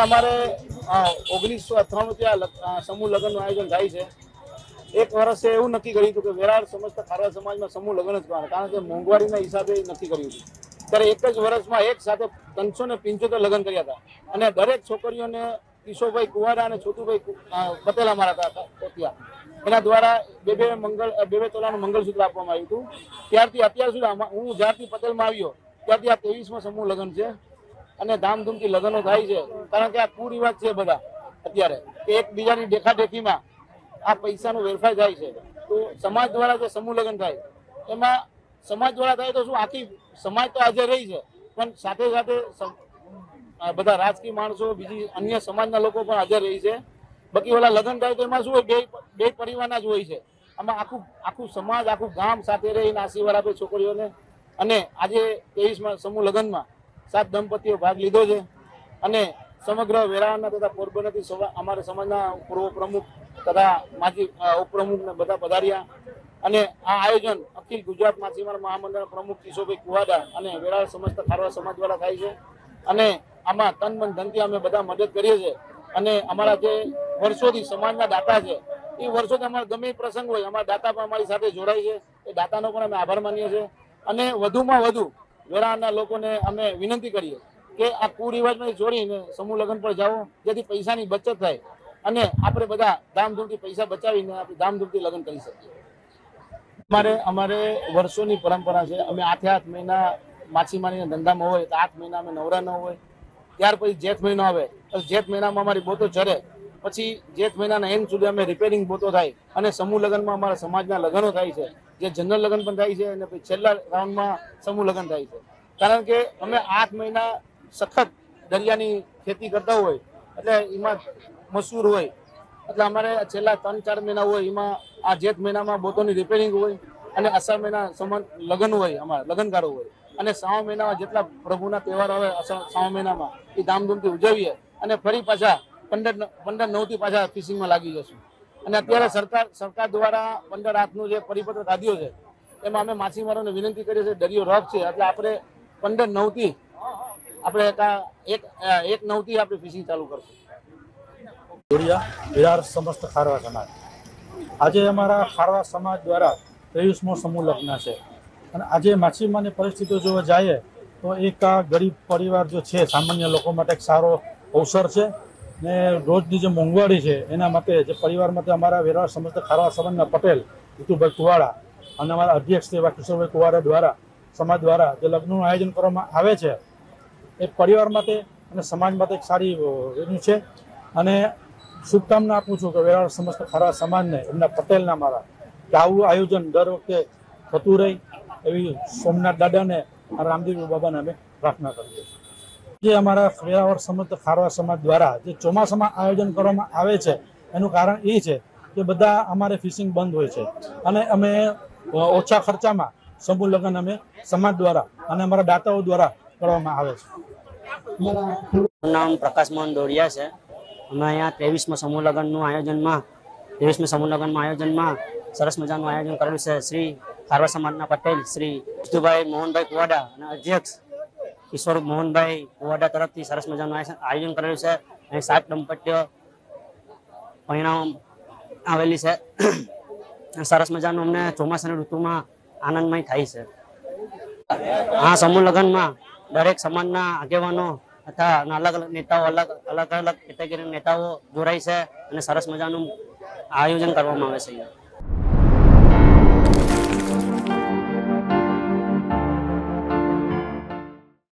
અમારે 1998 ત્યાં સમૂહ લગ્નનું આયોજન થાય છે। એક વર્ષે એવું નક્કી કર્યું હતું કે વેરાળ સમસ્ત ખારવા સમાજમાં સમૂહ લગ્ન જ કરવાના, કારણ કે મોંઘવારીના હિસાબે નક્કી કર્યું હતું। ત્યારે એક જ વર્ષમાં એક સાથે 375 લગ્ન કર્યા હતા અને દરેક છોકરીઓને કિશોરભાઈ કુવાડા અને છોટુભાઈ પટેલ અમારા હતા ત્યાં, એના દ્વારા બે તોલાનું મંગલસૂત્ર આપવામાં આવ્યું હતું। ત્યારથી અત્યાર સુધી હું જ્યારથી પટેલમાં આવ્યો ત્યારથી આ 23માં સમૂહ લગ્ન છે અને ધામધૂમથી લગ્નો થાય છે। કારણ કે આ કુરિવાજ છે બધા અત્યારે કે એકબીજાની દેખાદેખીમાં આ પૈસાનો વેરફાર થાય છે। તો સમાજ દ્વારા જે સમૂહ લગ્ન થાય એમાં સમાજ દ્વારા થાય તો શું આખી સમાજ તો હાજર રહી છે, પણ સાથે સાથે બધા રાજકીય માણસો બીજી અન્ય સમાજના લોકો પણ હાજર રહી છે। બાકી ઓલા લગ્ન થાય તો એમાં શું હોય, બે પરિવારના જ હોય છે। આમાં આખું સમાજ આખું ગામ સાથે રહીને આશીર્વાદ આપે છોકરીઓને। અને આજે 23માં સમૂહ લગ્નમાં 7 દંપતીઓ ભાગ લીધો છે અને સમગ્ર વેરાવળના તથા પોરબંદરથી અમારા સમાજના પૂર્વ પ્રમુખ તથા માજી ઉપપ્રમુખ ને બધા પધાર્યા અને આ આયોજન અખિલ ગુજરાત માછીમાર મહામંડળના પ્રમુખ કિશોરભાઈ કુવાડા અને વેરાવળ સમસ્ત ખારવા સમાજ દ્વારા થાય છે। અને આમાં તન મન ધનથી અમે બધા મદદ કરીએ છીએ અને અમારા જે વર્ષોથી સમાજના દાતા છે એ વર્ષોથી અમારા ગમે પ્રસંગ હોય અમારા દાતા પણ અમારી સાથે જોડાય છે। એ દાતાનો પણ અમે આભાર માનીએ છીએ અને વધુમાં વધુ વેરાવળના લોકોને અમે વિનંતી કરીએ કે આ કુરિવાજને છોડીને સમૂહ લગ્ન પર જાઓ, જેથી પૈસાની બચત થાય અને આપણે બધા ધામધૂમથી પૈસા બચાવીને આપણે ધામધૂમથી લગ્ન કરી શકીએ। અમારે વર્ષોની પરંપરા છે। અમે 8 મહિના માછીમારીના ધંધામાં હોય તો 8 મહિના અમે નવરા ન હોય। ત્યાર પછી જેઠ મહિનો આવે તો જેઠ મહિનામાં અમારી બોતો ચરે, પછી જેઠ મહિનાના એન્ડ સુધી અમે રિપેરિંગ બોતો થાય અને સમૂહ લગ્નમાં અમારા સમાજના લગ્નો થાય છે, જે જનરલ લગ્ન પણ થાય છે અને પછી છેલ્લા રાઉન્ડમાં સમૂહ લગ્ન થાય છે। કારણ કે અમે 8 મહિના સખત દરિયાની ખેતી કરતા હોય એટલે એમાં મશહૂર હોય, એટલે અમારે છેલ્લા 3-4 મહિના હોય એમાં આ જેઠ મહિનામાં બોતોની રિપેરિંગ હોય અને અષાઢ મહિના સમાન લગ્ન હોય, અમારા લગ્નકારો હોય અને શ્રાવણ મહિનામાં જેટલા પ્રભુના તહેવાર આવે શ્રાવણ મહિનામાં એ ધામધૂમથી ઉજવીએ અને ફરી પાછા 15/9થી પાછા ફિશિંગમાં લાગી જશું। અને અત્યારે સરકાર દ્વારા 15/8નું જે પરિપત્ર કાઢ્યો છે એમાં અમે માછીમારોને વિનંતી કરીએ છીએ, દરિયો રફ છે એટલે આપણે 15/9થી આપણે 1/9થી આપણે ફિશિંગ ચાલુ કરશું। વિરાર સમસ્ત ખારવા સમાજ આજે અમારા ખારવા સમાજ દ્વારા 23મો સમૂહ લગ્ન છે અને આજે માછીમારની પરિસ્થિતિઓ જોવા જઈએ તો એક આ ગરીબ પરિવાર જો છે સામાન્ય લોકો માટે એક સારો અવસર છે ને રોજની જે મોંઘવારી છે એના માટે જે પરિવાર માટે અમારા વેરાવળ સમસ્ત ખારવા સમાજના પટેલ જીતુભાઈ કુવાડા અને અમારા અધ્યક્ષ એવા કિશોરભાઈ કુવાડા દ્વારા સમાજ દ્વારા જે લગ્નનું આયોજન કરવામાં આવે છે એ પરિવાર માટે અને સમાજ માટે એક સારી એનું છે। અને શુભકામના આપું છું કે વેરાવળ સમસ્ત ખારવા સમાજને એમના પટેલના મારા કે આવું આયોજન દર વખતે થતું રહે એવી સોમનાથ દાદાને રામદેવ બાબાને અમે પ્રાર્થના કરીએ છીએ। જે અમારા વેરાવળ સમસ્ત ખારવા સમાજ દ્વારા જે ચોમાસામાં આયોજન કરવામાં આવે છે એનું કારણ એ છે કે બધા અમારે ફિશિંગ બંધ હોય છે અને અમે ઓછા ખર્ચામાં સમૂહ લગ્ન અમે સમાજ દ્વારા અને અમારા દાતાઓ દ્વારા કરવામાં આવે છે। મારું નામ પ્રકાશ મોહન દોડિયા છે। અમે અહીંયા 23મા સમૂહ લગ્નનું આયોજનમાં સરસ મજાનું આયોજન કરેલું છે। શ્રી ખારવા સમાજના પટેલ શ્રી જીતુભાઈ મોહનભાઈ કુવાડા અને અધ્યક્ષ કિશોર મોહનભાઈ કુવાડા તરફથી સરસ મજાનું આયોજન કરેલું છે। અહીં 7 દંપતીઓ પરિણામ આવેલી છે। સરસ મજાનું અમને ચોમાસાની ઋતુમાં આનંદમય થાય છે। આ સમૂહ લગ્નમાં દરેક સમાજના આગેવાનો તથા અલગ અલગ નેતાઓ અલગ અલગ કેટેગરીના નેતાઓ જોડાય છે અને સરસ મજાનું આયોજન કરવામાં આવે છે।